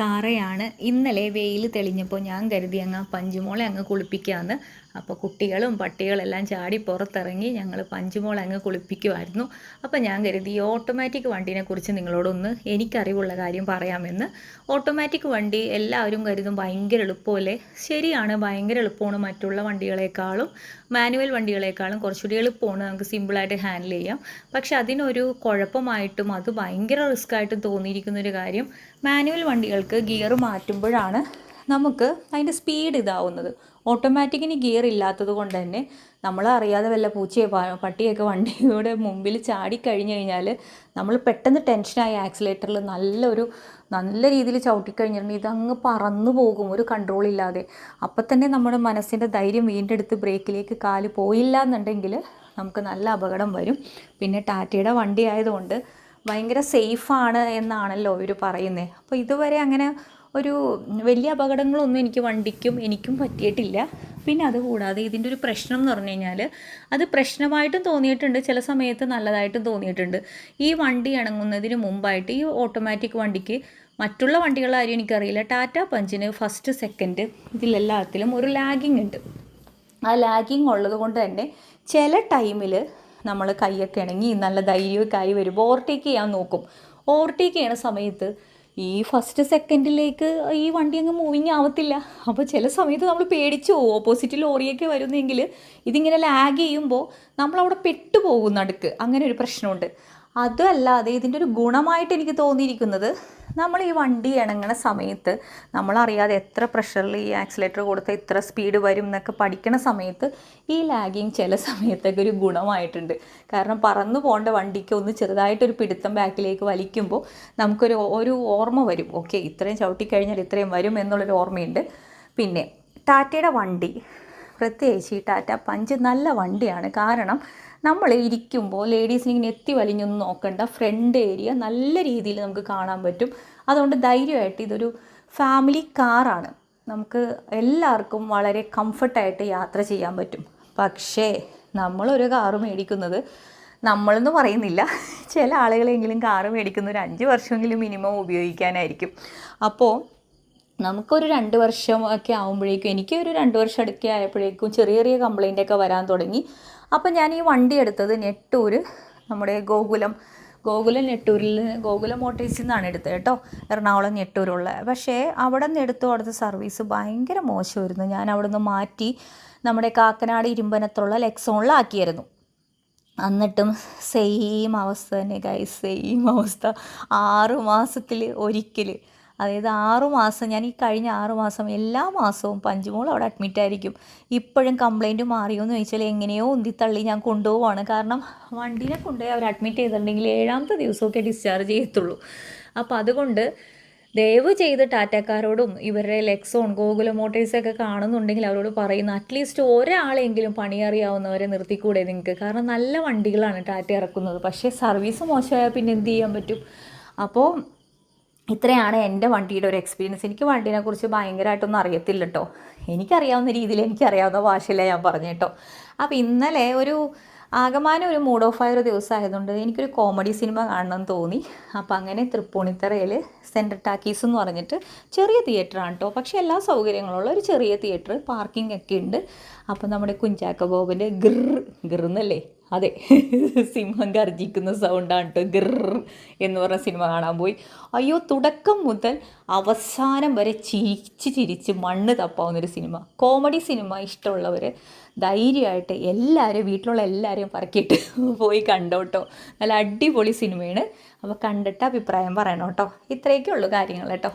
സാറയാണ്. ഇന്നലെ വെയിൽ തെളിഞ്ഞപ്പോൾ ഞാൻ കരുതി അങ്ങ് പഞ്ചുമോളെ അങ്ങ് കുളിപ്പിക്കാമെന്ന്. അപ്പോൾ കുട്ടികളും പട്ടികളെല്ലാം ചാടി പുറത്തിറങ്ങി ഞങ്ങൾ പഞ്ചുമോളെ അങ്ങ് കുളിപ്പിക്കുമായിരുന്നു. അപ്പോൾ ഞാൻ കരുതി ഈ ഓട്ടോമാറ്റിക് വണ്ടീനെക്കുറിച്ച് നിങ്ങളോടൊന്ന് എനിക്കറിവുള്ള കാര്യം പറയാമെന്ന്. ഓട്ടോമാറ്റിക് വണ്ടി എല്ലാവരും കരുതും ഭയങ്കര എളുപ്പമല്ലേ? ശരിയാണ്, ഭയങ്കര എളുപ്പമാണ്. മറ്റുള്ള വണ്ടികളെക്കാളും മാനുവൽ വണ്ടികളെക്കാളും കുറച്ചുകൂടി എളുപ്പമാണ്, നമുക്ക് സിമ്പിളായിട്ട് ഹാൻഡിൽ ചെയ്യാം. പക്ഷെ അതിനൊരു കുഴപ്പമായിട്ടും അത് ഭയങ്കര റിസ്ക് ആയിട്ടും തോന്നിയിരിക്കുന്നൊരു കാര്യം, മാനുവൽ വണ്ടികൾക്ക് ഗിയർ മാറ്റുമ്പോഴാണ് നമുക്ക് അതിൻ്റെ സ്പീഡ് ഇതാവുന്നത്. ഓട്ടോമാറ്റിക്കിന് ഗിയർ ഇല്ലാത്തത് കൊണ്ട് തന്നെ നമ്മൾ അറിയാതെ വല്ല പൂച്ചയോ പട്ടിയൊക്കെ വണ്ടിയുടെ മുമ്പിൽ ചാടിക്കഴിഞ്ഞ് കഴിഞ്ഞാൽ നമ്മൾ പെട്ടെന്ന് ടെൻഷനായി ആക്സിലേറ്ററിൽ നല്ല രീതിയിൽ ചവിട്ടിക്കഴിഞ്ഞിട്ടുണ്ടെങ്കിൽ ഇതങ്ങ് പറന്നു പോകും ഒരു കൺട്രോൾ ഇല്ലാതെ. അപ്പം തന്നെ നമ്മുടെ മനസ്സിൻ്റെ ധൈര്യം വീണ്ടെടുത്ത് ബ്രേക്കിലേക്ക് കാല് പോയില്ല എന്നുണ്ടെങ്കിൽ നമുക്ക് നല്ല അപകടം വരും. പിന്നെ ടാറ്റയുടെ വണ്ടി ആയതുകൊണ്ട് ഭയങ്കര സേഫാണ് എന്നാണല്ലോ ഇവർ പറയുന്നത്. അപ്പോൾ ഇതുവരെ അങ്ങനെ ഒരു വലിയ അപകടങ്ങളൊന്നും എനിക്കും പറ്റിയിട്ടില്ല. പിന്നെ അതുകൂടാതെ ഇതിൻ്റെ ഒരു പ്രശ്നം എന്ന് പറഞ്ഞു കഴിഞ്ഞാൽ അത് പ്രശ്നമായിട്ടും തോന്നിയിട്ടുണ്ട്, ചില സമയത്ത് നല്ലതായിട്ടും തോന്നിയിട്ടുണ്ട്. ഈ വണ്ടി ഇണങ്ങുന്നതിന് മുമ്പായിട്ട് ഈ ഓട്ടോമാറ്റിക് വണ്ടിക്ക് മറ്റുള്ള വണ്ടികളുടെ കാര്യം എനിക്കറിയില്ല, ടാറ്റ പഞ്ചിന് ഫസ്റ്റ് സെക്കൻഡ് ഇതിലെല്ലാത്തിലും ഒരു ലാഗിങ് ഉണ്ട്. ആ ലാഗിങ് ഉള്ളത് കൊണ്ട് തന്നെ ചില ടൈമിൽ നമ്മൾ കൈയൊക്കെ ഇണങ്ങി നല്ല ധൈര്യമൊക്കെ ആയി വരുമ്പോൾ ഓവർടേക്ക് ചെയ്യാൻ നോക്കും. ഓവർടേക്ക് ചെയ്യണ സമയത്ത് ഈ ഫസ്റ്റ് സെക്കൻഡിലേക്ക് ഈ വണ്ടി അങ്ങ് മൂവിങ് ആവത്തില്ല. അപ്പോൾ ചില സമയത്ത് നമ്മൾ പേടിച്ചു പോകും. ഓപ്പോസിറ്റ് ലോറിയൊക്കെ വരുന്നെങ്കിൽ ഇതിങ്ങനെ ലാഗ് ചെയ്യുമ്പോൾ നമ്മളവിടെ പെട്ടുപോകും നടുക്ക്. അങ്ങനെ ഒരു പ്രശ്നമുണ്ട്. അതല്ലാതെ ഇതിൻ്റെ ഒരു ഗുണമായിട്ട് എനിക്ക് തോന്നിയിരിക്കുന്നത്, നമ്മൾ ഈ വണ്ടി ഇണങ്ങണ സമയത്ത് നമ്മളറിയാതെ എത്ര പ്രഷറിൽ ഈ ആക്സിലേറ്റർ കൊടുത്താൽ ഇത്ര സ്പീഡ് വരും എന്നൊക്കെ പഠിക്കണ സമയത്ത് ഈ ലാഗിങ് ചില സമയത്തൊക്കെ ഒരു ഗുണമായിട്ടുണ്ട്. കാരണം പറന്നു പോകേണ്ട വണ്ടിക്ക് ഒന്ന് ചെറുതായിട്ടൊരു പിടുത്തം ബാക്കിലേക്ക് വലിക്കുമ്പോൾ നമുക്കൊരു ഓർമ്മ വരും, ഓക്കെ ഇത്രയും ചവിട്ടിക്കഴിഞ്ഞാൽ ഇത്രയും വരും എന്നുള്ളൊരു ഓർമ്മയുണ്ട്. പിന്നെ ടാറ്റയുടെ വണ്ടി, പ്രത്യേകിച്ച് ഈ ടാറ്റ പഞ്ച് നല്ല വണ്ടിയാണ്. കാരണം നമ്മൾ ഇരിക്കുമ്പോൾ ലേഡീസിന് ഇങ്ങനെ എത്തി വലിഞ്ഞൊന്നും നോക്കണ്ട, ഫ്രണ്ട് ഏരിയ നല്ല രീതിയിൽ നമുക്ക് കാണാൻ പറ്റും. അതുകൊണ്ട് ധൈര്യമായിട്ട് ഇതൊരു ഫാമിലി കാറാണ്, നമുക്ക് എല്ലാവർക്കും വളരെ കംഫർട്ടായിട്ട് യാത്ര ചെയ്യാൻ പറ്റും. പക്ഷേ നമ്മളൊരു കാറ് മേടിക്കുന്നത്, നമ്മളെന്ന് പറയുന്നില്ല, ചില ആളുകളെങ്കിലും കാറ് മേടിക്കുന്ന ഒരു 5 വർഷമെങ്കിലും മിനിമം ഉപയോഗിക്കാനായിരിക്കും. അപ്പോൾ നമുക്കൊരു 2 വർഷം ഒക്കെ ആകുമ്പോഴേക്കും, എനിക്കൊരു 2 വർഷം അടുക്കെ ആയപ്പോഴേക്കും ചെറിയ ചെറിയ കംപ്ലൈൻ്റൊക്കെ വരാൻ തുടങ്ങി. അപ്പം ഞാൻ ഈ വണ്ടി എടുത്തത് നെട്ടൂർ, നമ്മുടെ ഗോകുലം നെട്ടൂരിൽ ഗോകുലം മോട്ടേഴ്സിൽ നിന്നാണ് എടുത്തത് കേട്ടോ, എറണാകുളം നെട്ടൂരുള്ള. പക്ഷേ അവിടെ നിന്ന് അവിടുത്തെ സർവീസ് ഭയങ്കര മോശമായിരുന്നു. ഞാൻ അവിടെ നിന്ന് മാറ്റി നമ്മുടെ കാക്കനാട് ഇരുമ്പനത്തുള്ള ലെക്സോണിലാക്കിയായിരുന്നു. എന്നിട്ടും സെയിം അവസ്ഥ തന്നെ ഗൈസ്, സെയിം അവസ്ഥ. 6 മാസത്തിൽ ഒരിക്കൽ, അതായത് 6 മാസം, ഞാൻ ഈ കഴിഞ്ഞ 6 മാസം എല്ലാ മാസവും പഞ്ചുമോൾ അവിടെ അഡ്മിറ്റായിരിക്കും. ഇപ്പോഴും കംപ്ലൈൻറ്റ് മാറിയോ എന്ന് ചോദിച്ചാൽ എങ്ങനെയോ ഉന്തിത്തള്ളി ഞാൻ കൊണ്ടുപോവാണ്. കാരണം വണ്ടീനെ കൊണ്ടുപോയി അവർ അഡ്മിറ്റ് ചെയ്തിട്ടുണ്ടെങ്കിൽ 7ാമത്തെ ദിവസമൊക്കെ ഡിസ്ചാർജ് ചെയ്യത്തുള്ളൂ. അപ്പോൾ അതുകൊണ്ട് ദയവ് ചെയ്ത് ടാറ്റക്കാരോടും ഇവരുടെ ലെക്സോൺ ഗോകുലം മോട്ടേഴ്സൊക്കെ കാണുന്നുണ്ടെങ്കിൽ അവരോട് പറയുന്നു, അറ്റ്ലീസ്റ്റ് ഒരാളെങ്കിലും പണിയറിയാവുന്നവരെ നിർത്തിക്കൂടെ നിങ്ങൾക്ക്? കാരണം നല്ല വണ്ടികളാണ് ടാറ്റ ഇറക്കുന്നത്. പക്ഷേ സർവീസ് മോശമായാൽ പിന്നെ എന്ത് ചെയ്യാൻ പറ്റും? അപ്പോൾ ഇത്രയാണ് എൻ്റെ വണ്ടിയുടെ ഒരു എക്സ്പീരിയൻസ്. എനിക്ക് വണ്ടീനെക്കുറിച്ച് ഭയങ്കരമായിട്ടൊന്നും അറിയത്തില്ല കേട്ടോ, എനിക്കറിയാവുന്ന രീതിയിൽ എനിക്കറിയാവുന്ന ഭാഷയിലാണ് ഞാൻ പറഞ്ഞു കേട്ടോ. അപ്പോൾ ഇന്നലെ ആകമാനം ഒരു മൂഡ് ഓഫ് ആയ ഒരു ദിവസമായതുകൊണ്ട് എനിക്കൊരു കോമഡി സിനിമ കാണണമെന്ന് തോന്നി. അപ്പോൾ അങ്ങനെ തൃപ്പൂണിത്തറയിൽ സെൻട്രൽ ടാക്കീസ് എന്ന് പറഞ്ഞിട്ട് ചെറിയ തിയേറ്ററാണ് കേട്ടോ, പക്ഷേ എല്ലാ സൗകര്യങ്ങളുള്ള ഒരു ചെറിയ തിയേറ്റർ, പാർക്കിംഗ് ഒക്കെ ഉണ്ട്. അപ്പോൾ നമ്മുടെ കുഞ്ചാക്കോ ബോബൻ്റെ ഗിർന്നല്ലേ, അതെ, സിംഹം ഗർജിക്കുന്ന സൗണ്ടാണ് കേട്ടോ ഗിർ എന്ന് പറഞ്ഞ സിനിമ കാണാൻ പോയി. അയ്യോ, തുടക്കം മുതൽ അവസാനം വരെ ചിരിച്ച് മണ്ണ് തപ്പാവുന്നൊരു സിനിമ. കോമഡി സിനിമ ഇഷ്ടമുള്ളവർ ധൈര്യമായിട്ട് എല്ലാവരും, വീട്ടിലുള്ള എല്ലാവരെയും പറക്കിയിട്ട് പോയി കണ്ടോട്ടോ. നല്ല അടിപൊളി സിനിമയാണ്. അപ്പോൾ കണ്ടിട്ട് അഭിപ്രായം പറയണം കേട്ടോ. ഇത്രയൊക്കെ ഉള്ളൂ കാര്യങ്ങൾ കേട്ടോ.